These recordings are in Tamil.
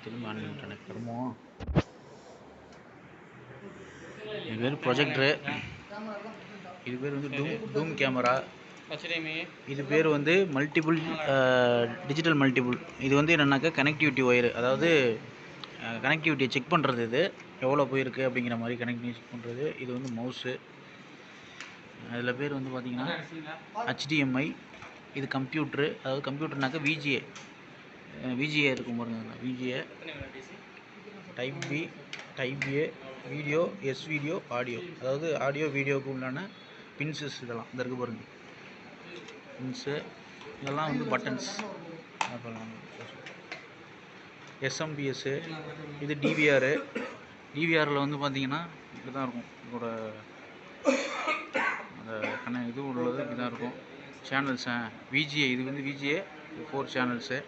திரும்ப ஆன் பண்ணிட்டேன் கருமம். இது பேர் ப்ரொஜெக்டரு. இது பேர் வந்து டூம் கேமரா. இது பேர் வந்து மல்டிபிள் டிஜிட்டல் மல்டிபிள். இது வந்து என்னென்னாக்கா கனெக்டிவிட்டி ஒயரு, அதாவது கனெக்டிவிட்டியை செக் பண்ணுறது. இது எவ்வளோ போயிருக்கு அப்படிங்கிற மாதிரி கனெக்டிவிட்டி செக் பண்ணுறது. இது வந்து மவுஸு. அதில் பேர் வந்து பார்த்திங்கன்னா HDMI. இது கம்ப்யூட்ரு, அதாவது கம்ப்யூட்டர்னாக்கா விஜிஏ இருக்கும் பாருங்க. VGA type B, type A, video, S video, audio, அதாவது ஆடியோ வீடியோவுக்கு உண்டான பின்ஸஸ். இதெல்லாம் இந்த இருக்குது பாருங்கள், பின்ஸு. இதெல்லாம் வந்து பட்டன்ஸ். எஸ்எம்பிஎஸ்ஸு. இது டிவிஆரு. டிவிஆரில் வந்து பார்த்திங்கன்னா இப்படி தான் இருக்கும். இதோட அந்த இது உள்ளது இப்படி தான் இருக்கும். Channels VGA. இது வந்து விஜிஏ 4 சேனல்ஸு.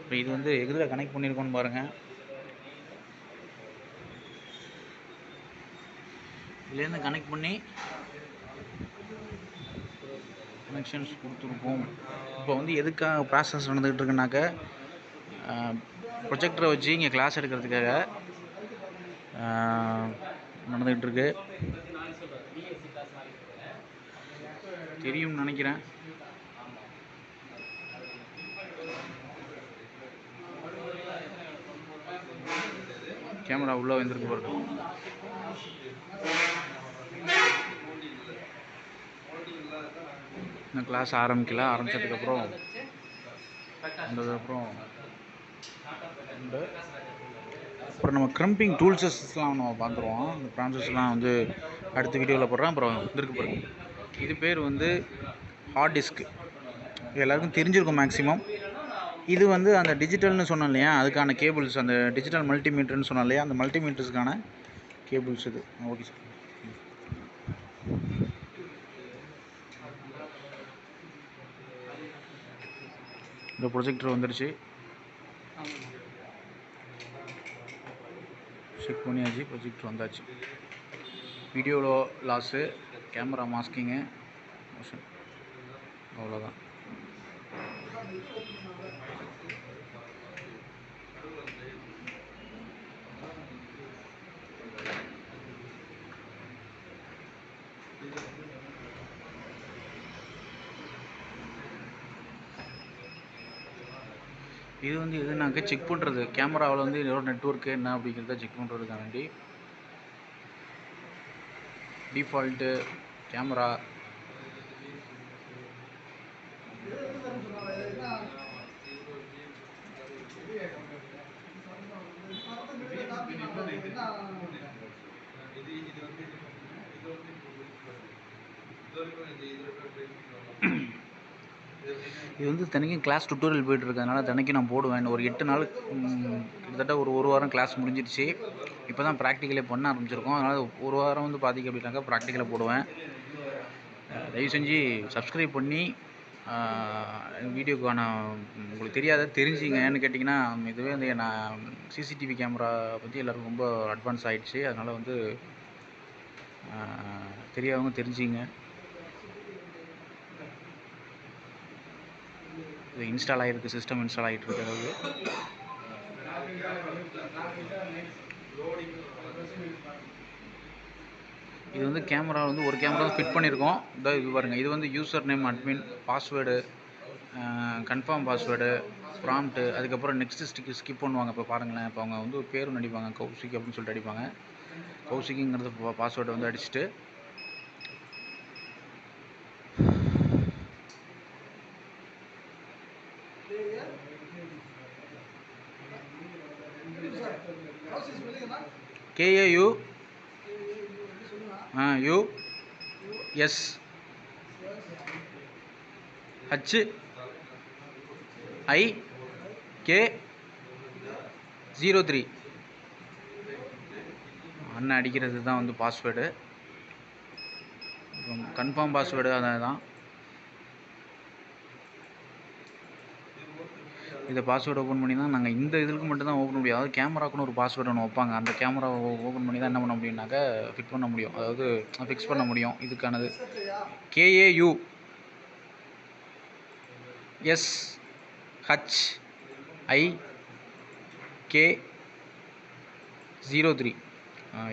இப்போ இது வந்து எதில் கனெக்ட் பண்ணியிருக்கோன்னு பாருங்கள். இதுலேருந்து கனெக்ட் பண்ணி கனெக்ஷன்ஸ் கொடுத்துருப்போம். இப்போ வந்து எதுக்காக ப்ராசஸ் நடந்துக்கிட்டு இருக்குனாக்க, ப்ரொஜெக்டரை வச்சு இங்கே கிளாஸ் எடுக்கிறதுக்காக நடந்துக்கிட்டு இருக்கு. தெரியும்னு நினைக்கிறேன். கேமரா உள்ளே வந்துருக்கு பாருங்க. இன்னும் கிளாஸ் ஆரம்பிக்கல. ஆரம்பித்ததுக்கப்புறம் வந்ததுக்கப்புறம் அப்புறம் நம்ம க்ரம்பிங் டூல்ஸஸ்லாம் நம்ம பார்த்துருவோம். இந்த ப்ராசஸ்லாம் வந்து அடுத்த வீடியோவில் போடுறேன். அப்புறம் வந்துருக்கு பாருங்க. இது பேர் வந்து ஹார்ட் டிஸ்க்கு. இது எல்லாருக்கும் தெரிஞ்சிருக்கும் மேக்ஸிமம். இது வந்து அந்த டிஜிட்டல்னு சொன்னோம் இல்லையா, அதுக்கான கேபிள்ஸ். அந்த டிஜிட்டல் மல்டிமீட்டர்னு சொன்னோம் இல்லையா, அந்த மல்டிமீட்டர்ஸ்க்கான கேபிள்ஸ் இது. Okay sir. இந்த ப்ரொஜெக்டர் வந்துருச்சு. செக் பண்ணியாச்சு. ப்ரொஜெக்டர் வந்தாச்சு. வீடியோவில் லாஸு, கேமரா மாஸ்கிங்கு, மோஷன், அவ்வளோதான். இது வந்து எதுனாக்க செக் பண்ணுறது, கேமராவில் வந்து எவ்வளோ நெட்வொர்க்கு என்ன அப்படிங்கிறத செக் பண்ணுறதுக்காண்டி டிஃபால்ட்டு கேமரா. இது வந்து தினைக்கும் கிளாஸ் டுட்டோரியல் போய்ட்டு இருக்கிறதுனால தினைக்கும் நான் போடுவேன். ஒரு 8 நாள், கிட்டத்தட்ட ஒரு வாரம் கிளாஸ் முடிஞ்சிருச்சு. இப்போ தான் ப்ராக்டிக்கலே பண்ண ஆரம்பிச்சிருக்கோம். அதனால் ஒரு வாரம் வந்து பார்த்திங்க அப்படின்னாக்கா ப்ராக்டிக்கலை போடுவேன். தயவு செஞ்சு சப்ஸ்கிரைப் பண்ணி வீடியோக்கான உங்களுக்கு தெரிஞ்சிங்க. ஏன்னு கேட்டிங்கன்னா, இதுவே வந்து நான் சிசிடிவி கேமரா பற்றி எல்லோருக்கும் ரொம்ப அட்வான்ஸ் ஆகிடுச்சு. அதனால் வந்து தெரியாதவங்க தெரிஞ்சிங்க. இது இன்ஸ்டால் ஆகிருக்கு, சிஸ்டம் இன்ஸ்டால் ஆகிட்டு இருக்கு. அதாவது இது வந்து கேமரா வந்து ஒரு கேமரா ஃபிட் பண்ணியிருக்கோம். இது பாருங்கள். இது வந்து user name, admin, password, confirm password, prompt, அதுக்கப்புறம் நெக்ஸ்ட்டு ஸ்கிப் பண்ணுவாங்க. இப்போ பாருங்களேன், இப்போ அவங்க வந்து ஒரு பேரும் அடிப்பாங்க, கௌசிக் அப்படின்னு சொல்லிட்டு அடிப்பாங்க. கௌசிக்குங்கிறது பாஸ்வேர்டை வந்து அடிச்சுட்டு KAU US HIK03 அண்ணன் அடிக்கிறது தான் வந்து பாஸ்வேர்டு. கன்ஃபார்ம் பாஸ்வேர்டு அதான். இதை பாஸ்வேர்டு ஓப்பன் பண்ணி தான் நாங்கள் இந்த இதுக்கு மட்டும் தான் ஓப்பன் முடியும். அதாவது கேமராக்குன்னு ஒரு பாஸ்வேர்டு ஒன்று வைப்பாங்க. அந்த கேமரா ஓப்பன் பண்ணி தான் என்ன பண்ண முடியும்னாக்கா ஃபிட் பண்ண முடியும், அதாவது ஃபிக்ஸ் பண்ண முடியும். இதுக்கானது KAU SHIK03 K03.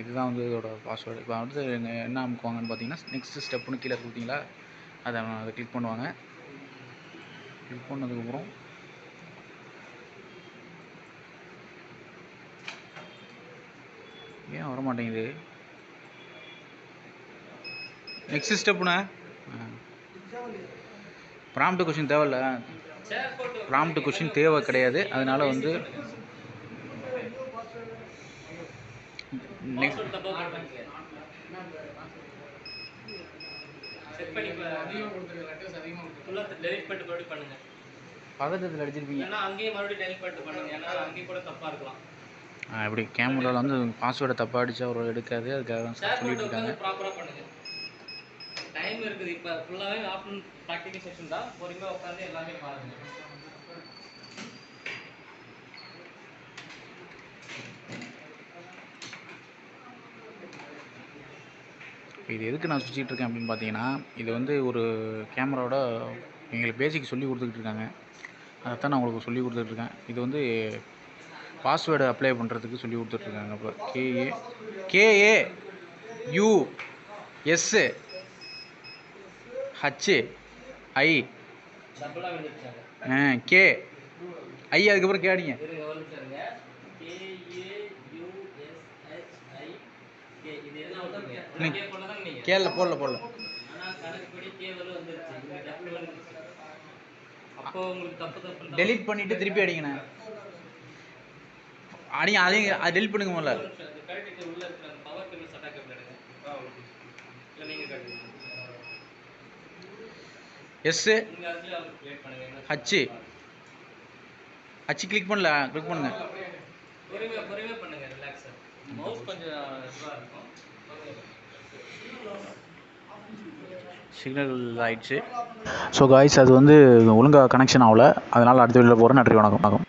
இதுதான் வந்து இதோட பாஸ்வேர்டு. இப்போ வந்து என்ன அமுக்குவாங்கன்னு பார்த்தீங்கன்னா, நெக்ஸ்ட்டு ஸ்டெப்புன்னு கீழே கொடுத்தீங்களா, அதை கிளிக் பண்ணுவாங்க. கிளிக் பண்ணதுக்கப்புறம் ஏன் வர மாட்டேங்குது? நெக்ஸ்ட் ஸ்டெப்புண்ணா, ப்ராம்ப்ட் கொஷின் தேவையில்ல, ப்ராம்ப்ட் கொஷின் தேவை கிடையாது. அதனால வந்து பதட்டத்தில் அடிச்சிருப்பீங்க. இப்படி கேமராவில் வந்து பாஸ்வேர்டை தப்பாக அடித்தா ஒரு எடுக்காது. அதுக்காக தான் சொல்லிட்டு இருக்காங்க. டைம் இருக்குது. இப்போ ஃபுல்லாகவே ஆஃப்டர்நூன் ப்ராக்டிக்கல் செஷன் தான். பொறுமையாக உட்காந்து எல்லாமே பாருங்கள். இது எதுக்கு நான் சுற்றிட்டு இருக்கேன் அப்படின்னு பார்த்தீங்கன்னா, இது வந்து ஒரு கேமராவோட எங்களுக்கு பேசிக் சொல்லி கொடுத்துக்கிட்டு இருக்காங்க. அதைத்தான் நான் உங்களுக்கு சொல்லி கொடுத்துட்ருக்கேன். இது வந்து பாஸ்வேர்டு அப்ளை பண்ணுறதுக்கு சொல்லி கொடுத்துட்ருக்காங்க. இப்போ KAUSHI கே ஐ அதுக்கப்புறம் கேடிங்க. போடல. டெலீட் பண்ணிட்டு திருப்பி அடிங்கண்ணே. அதையும் அதை டெலிட் பண்ணுங்க முதல்ல. ஹச் கிளிக் பண்ணுங்க. சிக்னல் ஆயிடுச்சு. ஸோ காய்ஸ், அது வந்து ஒழுங்காக கனெக்ஷன் ஆகலை. அதனால் அடுத்த வீடியோவில் போகிறேன். நன்றி, வணக்கம்.